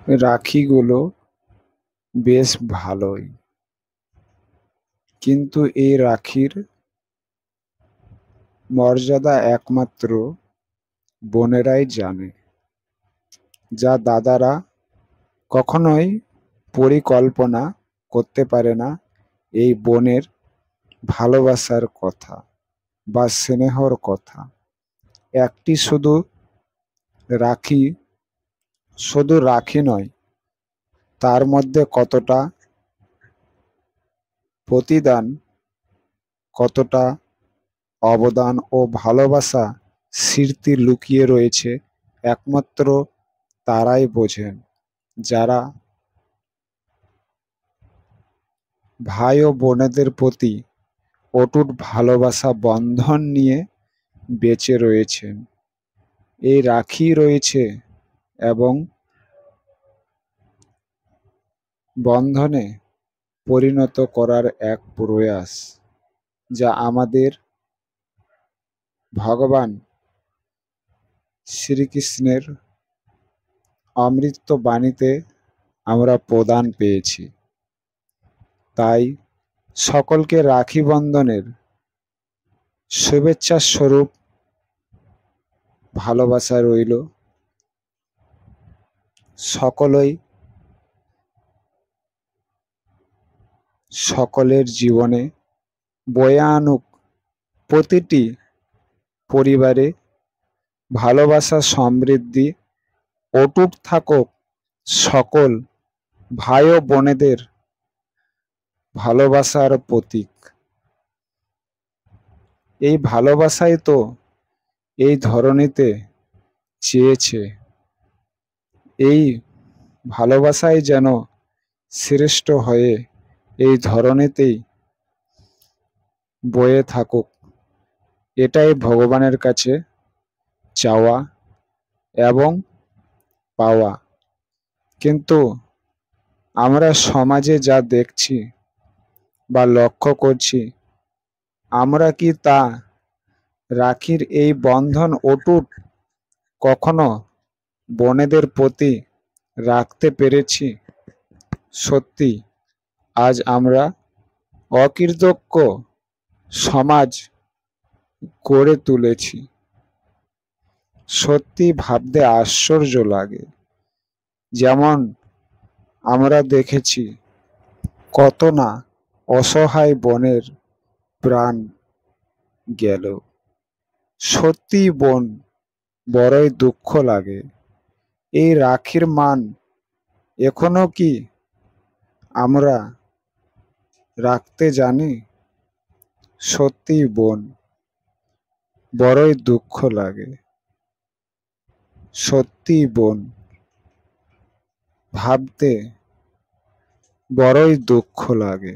রাখিগুলো বেশ ভালোই, কিন্তু এই রাখির মর্যাদা একমাত্র বোনেরাই জানে, যা দাদারা কখনোই পরিকল্পনা করতে পারে না। এই বোনের ভালোবাসার কথা বা স্নেহর কথা। একটি রাখি শুধু রাখি নয়, তার মধ্যে কতটা প্রতিদান, কতটা অবদান ও ভালোবাসা স্মৃতি লুকিয়ে রয়েছে একমাত্র তারাই বোঝেন, যারা ভাই ও বোনেদের প্রতি অটুট ভালোবাসা বন্ধন নিয়ে বেঁচে রয়েছেন। এই রাখি রয়েছে এবং বন্ধনে পরিণত করার এক প্রয়াস, যা আমাদের ভগবান শ্রীকৃষ্ণের অমৃত বাণীতে আমরা প্রদান পেয়েছি। তাই সকলকে রাখি বন্ধনের শুভেচ্ছা স্বরূপ ভালোবাসা রইল। সকলের জীবনে বয়ে আনুক, প্রতিটি পরিবারে ভালোবাসা সমৃদ্ধি অটুট থাকুক। সকল ভাই ও বোনেদের ভালোবাসার প্রতীক। এই ভালোবাসাই তো এই ধরনীতে চেয়েছে। এই ভালোবাসাই যেন শ্রেষ্ঠ হয়ে এই ধরনীতেই বয়ে থাকুক, এটাই ভগবানের কাছে চাওয়া এবং পাওয়া। কিন্তু আমরা সমাজে যা দেখছি বা লক্ষ্য করছি, আমরা কি তা রাখির এই বন্ধন অটুট কখনো বোনেদের প্রতি রাখতে পেরেছি? সত্যি আজ আমরা অকৃতজ্ঞ সমাজ গড়ে তুলেছি। সত্যি ভাবতে আশ্চর্য লাগে। যেমন আমরা দেখেছি কত না অসহায় বোনের প্রাণ গেল। সত্যি বোন, বড়ই দুঃখ লাগে। এই রাখির মান এখনো কি আমরা রাখতে জানি? সত্যি বোন, বড়ই দুঃখ লাগে। সত্যি বোন, ভাবতে বড়ই দুঃখ লাগে।